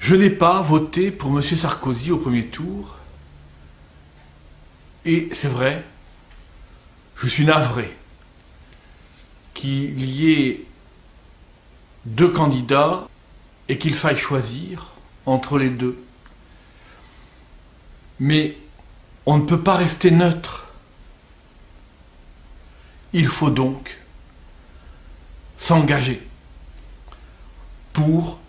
Je n'ai pas voté pour M. Sarkozy au premier tour. Et c'est vrai, je suis navré qu'il y ait deux candidats et qu'il faille choisir entre les deux. Mais on ne peut pas rester neutre. Il faut donc s'engager pour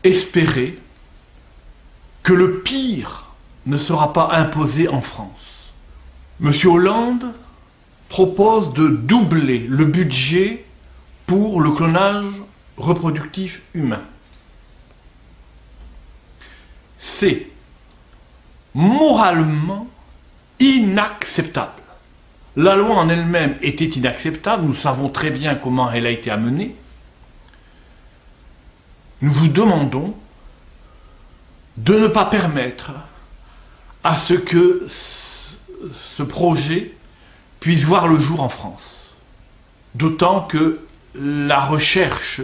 espérer que le pire ne sera pas imposé en France. M. Hollande propose de doubler le budget pour le clonage reproductif humain. C'est moralement inacceptable. La loi en elle-même était inacceptable, nous savons très bien comment elle a été amenée. Nous vous demandons de ne pas permettre à ce que ce projet puisse voir le jour en France. D'autant que la recherche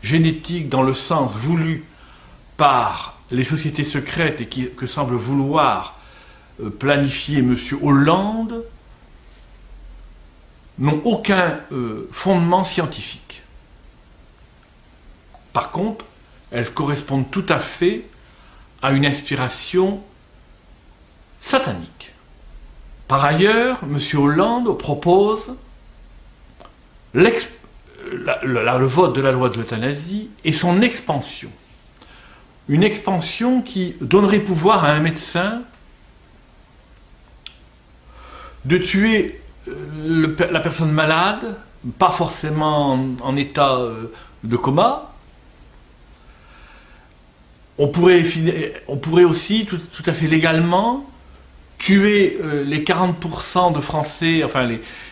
génétique dans le sens voulu par les sociétés secrètes et que semble vouloir planifier M. Hollande n'ont aucun fondement scientifique. Par contre, elles correspondent tout à fait à une inspiration satanique. Par ailleurs, M. Hollande propose le vote de la loi de l'euthanasie et son expansion. Une expansion qui donnerait pouvoir à un médecin de tuer la personne malade, pas forcément en état de coma. On pourrait aussi, tout à fait légalement, tuer les 40% de Français, enfin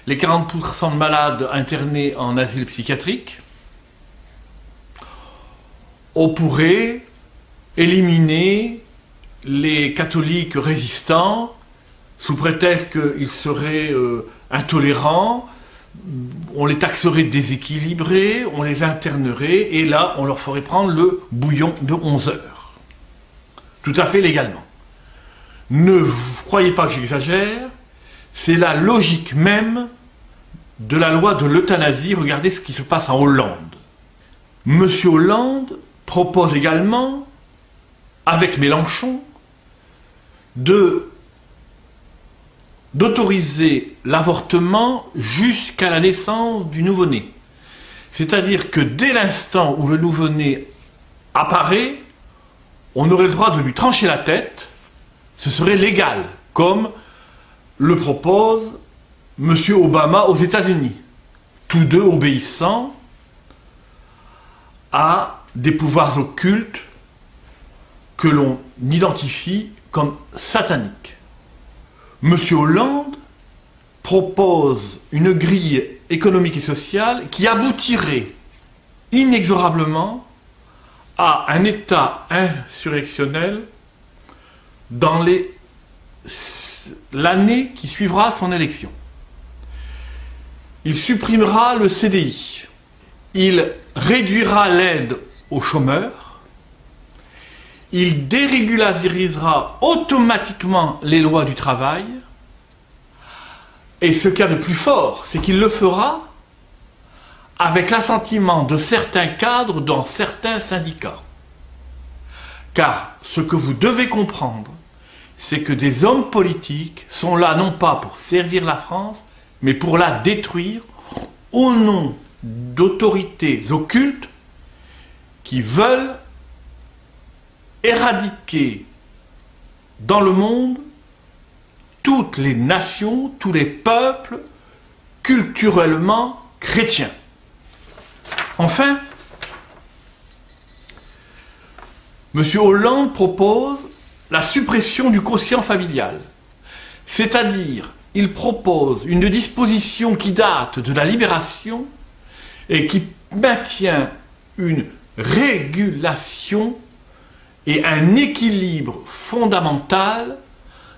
les 40% de malades internés en asile psychiatrique. On pourrait éliminer les catholiques résistants sous prétexte qu'ils seraient intolérants. On les taxerait de déséquilibrés, on les internerait et là on leur ferait prendre le bouillon de 11 heures. Tout à fait légalement. Ne croyez pas que j'exagère, c'est la logique même de la loi de l'euthanasie. Regardez ce qui se passe en Hollande. Monsieur Hollande propose également, avec Mélenchon, d'autoriser l'avortement jusqu'à la naissance du nouveau-né. C'est-à-dire que dès l'instant où le nouveau-né apparaît, on aurait le droit de lui trancher la tête, ce serait légal, comme le propose M. Obama aux États-Unis, tous deux obéissant à des pouvoirs occultes que l'on identifie comme sataniques. M. Hollande propose une grille économique et sociale qui aboutirait inexorablement à un État insurrectionnel dans l'année qui suivra son élection. Il supprimera le CDI, il réduira l'aide aux chômeurs, il dérégularisera automatiquement les lois du travail, et ce qu'il y a de plus fort, c'est qu'il le fera avec l'assentiment de certains cadres dans certains syndicats. Car ce que vous devez comprendre, c'est que des hommes politiques sont là non pas pour servir la France, mais pour la détruire au nom d'autorités occultes qui veulent éradiquer dans le monde toutes les nations, tous les peuples culturellement chrétiens. Enfin, M. Hollande propose la suppression du quotient familial. C'est-à-dire, il propose une disposition qui date de la Libération et qui maintient une régulation et un équilibre fondamental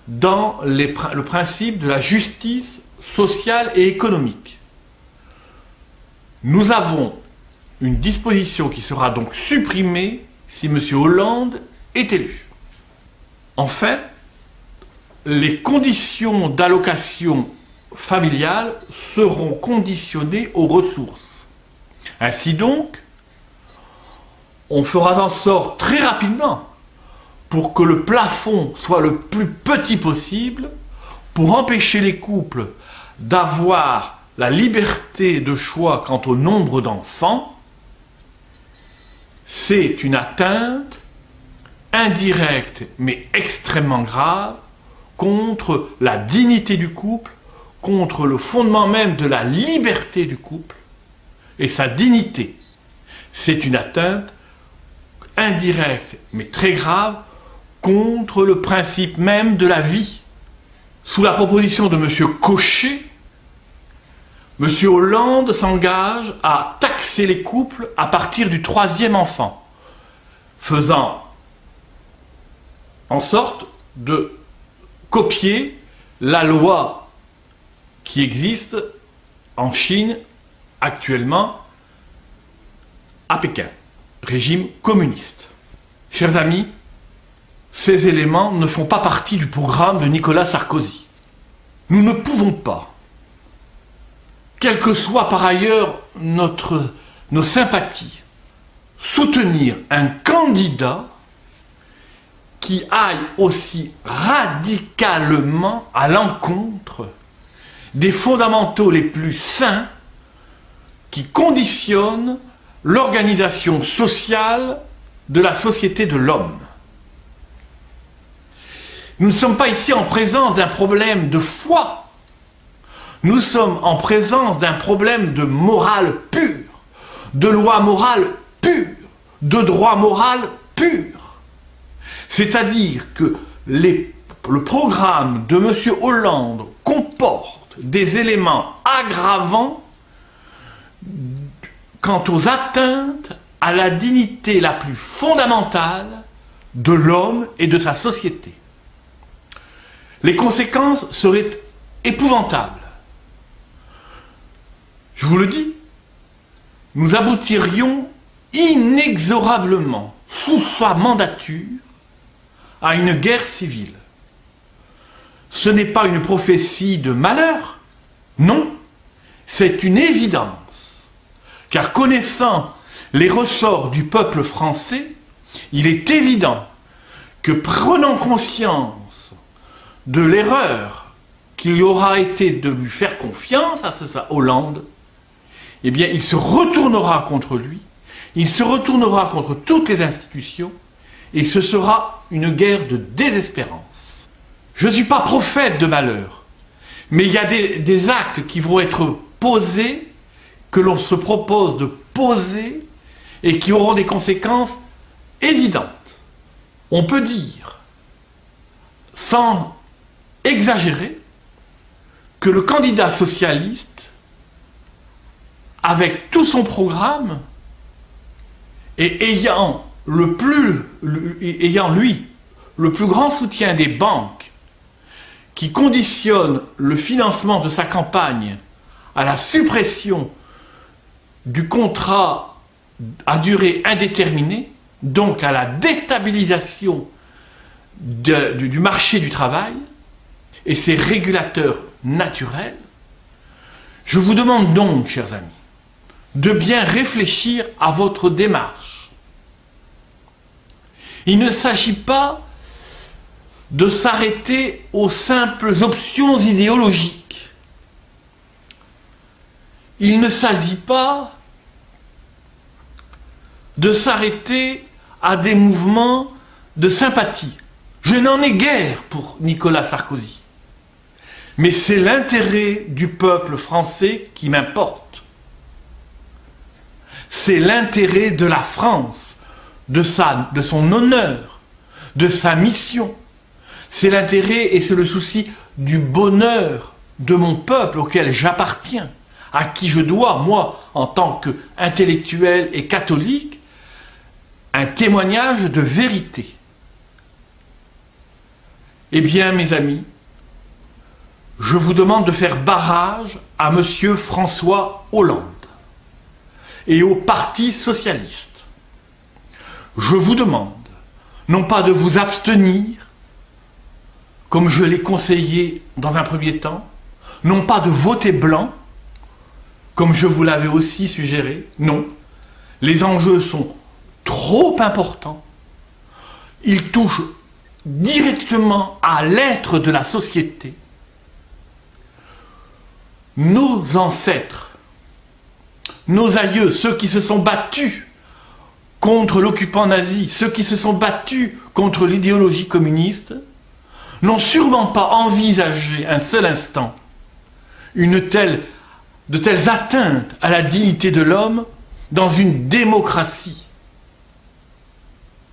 dans le principe de la justice sociale et économique. Nous avons une disposition qui sera donc supprimée si M. Hollande est élu. Enfin, les conditions d'allocation familiale seront conditionnées aux ressources. Ainsi donc, on fera en sorte très rapidement pour que le plafond soit le plus petit possible, pour empêcher les couples d'avoir la liberté de choix quant au nombre d'enfants. C'est une atteinte indirecte mais extrêmement grave contre la dignité du couple, contre le fondement même de la liberté du couple et sa dignité. C'est une atteinte indirecte mais très grave contre le principe même de la vie. Sous la proposition de M. Cochet, M. Hollande s'engage à taxer les couples à partir du 3e enfant, faisant en sorte de copier la loi qui existe en Chine actuellement à Pékin, régime communiste. Chers amis, ces éléments ne font pas partie du programme de Nicolas Sarkozy. Nous ne pouvons pas, quelles que soient par ailleurs nos sympathies, soutenir un candidat qui aille aussi radicalement à l'encontre des fondamentaux les plus sains qui conditionnent l'organisation sociale de la société de l'homme. Nous ne sommes pas ici en présence d'un problème de foi. Nous sommes en présence d'un problème de morale pure, de loi morale pure, de droit moral pur. C'est-à-dire que le programme de M. Hollande comporte des éléments aggravants quant aux atteintes à la dignité la plus fondamentale de l'homme et de sa société. Les conséquences seraient épouvantables. Je vous le dis, nous aboutirions inexorablement, sous sa mandature, à une guerre civile. Ce n'est pas une prophétie de malheur, non, c'est une évidence. Car connaissant les ressorts du peuple français, il est évident que prenant conscience de l'erreur qu'il y aura été de lui faire confiance à Hollande, eh bien il se retournera contre lui, il se retournera contre toutes les institutions, et ce sera une guerre de désespérance. Je ne suis pas prophète de malheur, mais il y a des actes qui vont être posés, que l'on se propose de poser, et qui auront des conséquences évidentes. On peut dire, sans exagérer, que le candidat socialiste, avec tout son programme, et ayant lui le plus grand soutien des banques qui conditionne le financement de sa campagne à la suppression du contrat à durée indéterminée, donc à la déstabilisation du marché du travail et ses régulateurs naturels, je vous demande donc, chers amis, de bien réfléchir à votre démarche. Il ne s'agit pas de s'arrêter aux simples options idéologiques. Il ne s'agit pas de s'arrêter à des mouvements de sympathie. Je n'en ai guère pour Nicolas Sarkozy. Mais c'est l'intérêt du peuple français qui m'importe. C'est l'intérêt de la France, de son honneur, de sa mission. C'est l'intérêt et c'est le souci du bonheur de mon peuple auquel j'appartiens, à qui je dois, moi, en tant qu'intellectuel et catholique, un témoignage de vérité. Eh bien, mes amis, je vous demande de faire barrage à M. François Hollande et au Parti socialiste. je vous demande, non pas de vous abstenir, comme je l'ai conseillé dans un premier temps, non pas de voter blanc, comme je vous l'avais aussi suggéré, non. Les enjeux sont trop importants. Ils touchent directement à l'être de la société. Nos ancêtres, nos aïeux, ceux qui se sont battus contre l'occupant nazi, ceux qui se sont battus contre l'idéologie communiste, n'ont sûrement pas envisagé un seul instant de telles atteintes à la dignité de l'homme dans une démocratie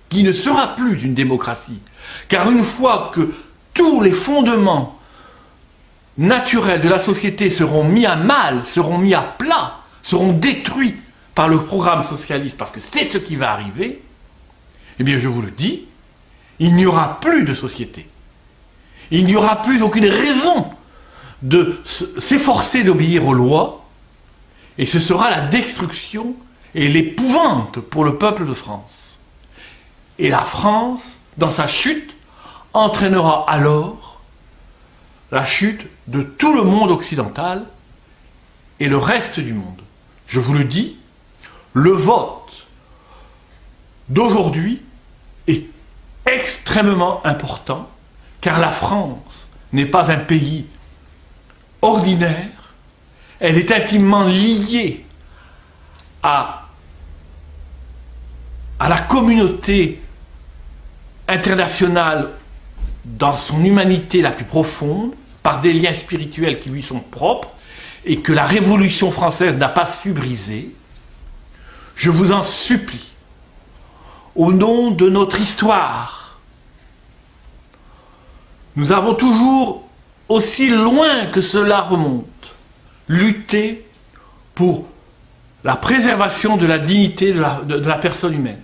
qui ne sera plus une démocratie. Car une fois que tous les fondements naturels de la société seront mis à mal, seront mis à plat, seront détruits par le programme socialiste, parce que c'est ce qui va arriver, eh bien je vous le dis, il n'y aura plus de société. Il n'y aura plus aucune raison de s'efforcer d'obéir aux lois, et ce sera la destruction et l'épouvante pour le peuple de France. Et la France, dans sa chute, entraînera alors la chute de tout le monde occidental et le reste du monde. Je vous le dis, le vote d'aujourd'hui est extrêmement important, car la France n'est pas un pays ordinaire, elle est intimement liée à la communauté internationale dans son humanité la plus profonde, par des liens spirituels qui lui sont propres, et que la Révolution française n'a pas su briser. Je vous en supplie, au nom de notre histoire, nous avons toujours, aussi loin que cela remonte, lutté pour la préservation de la dignité de la personne humaine.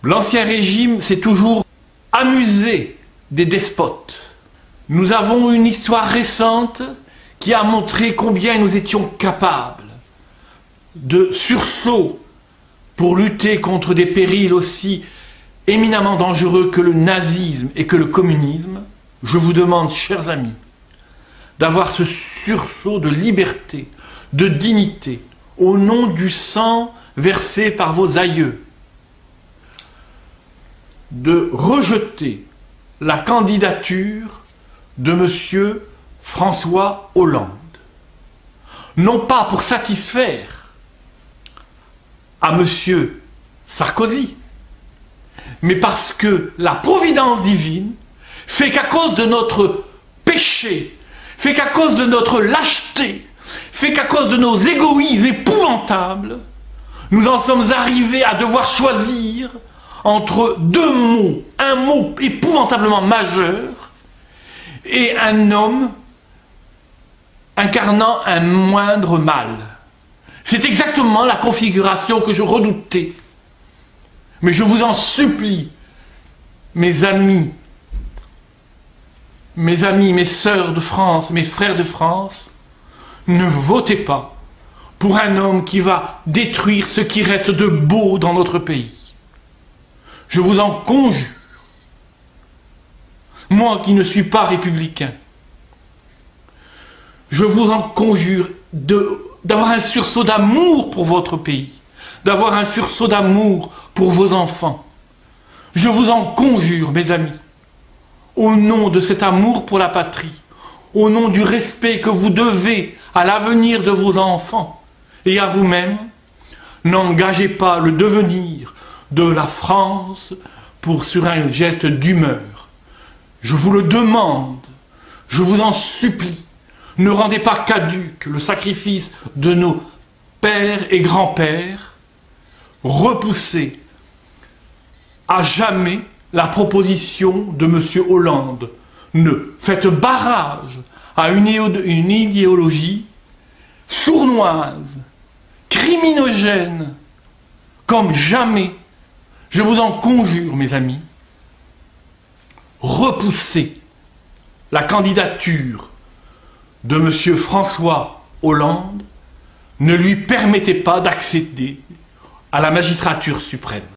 L'Ancien Régime s'est toujours amusé des despotes. Nous avons une histoire récente qui a montré combien nous étions capables de sursauts pour lutter contre des périls aussi éminemment dangereux que le nazisme et que le communisme. Je vous demande, chers amis, d'avoir ce sursaut de liberté, de dignité, au nom du sang versé par vos aïeux, de rejeter la candidature de M. François Hollande. Non pas pour satisfaire à M. Sarkozy, mais parce que la providence divine fait qu'à cause de notre péché, fait qu'à cause de notre lâcheté, fait qu'à cause de nos égoïsmes épouvantables, nous en sommes arrivés à devoir choisir entre deux mots, un mot épouvantablement majeur et un homme incarnant un moindre mal. C'est exactement la configuration que je redoutais. Mais je vous en supplie, mes amis, mes sœurs de France, mes frères de France, ne votez pas pour un homme qui va détruire ce qui reste de beau dans notre pays. Je vous en conjure, moi qui ne suis pas républicain, je vous en conjure d'avoir un sursaut d'amour pour votre pays, d'avoir un sursaut d'amour pour vos enfants. Je vous en conjure, mes amis, au nom de cet amour pour la patrie, au nom du respect que vous devez à l'avenir de vos enfants et à vous-même, n'engagez pas le devenir de la France sur un geste d'humeur. Je vous le demande, je vous en supplie, ne rendez pas caduc le sacrifice de nos pères et grands-pères, repoussez à jamais la proposition de M. Hollande. Ne faites barrage à une idéologie sournoise, criminogène, comme jamais. Je vous en conjure, mes amis, repoussez la candidature de M. François Hollande, ne lui permettez pas d'accéder à la magistrature suprême.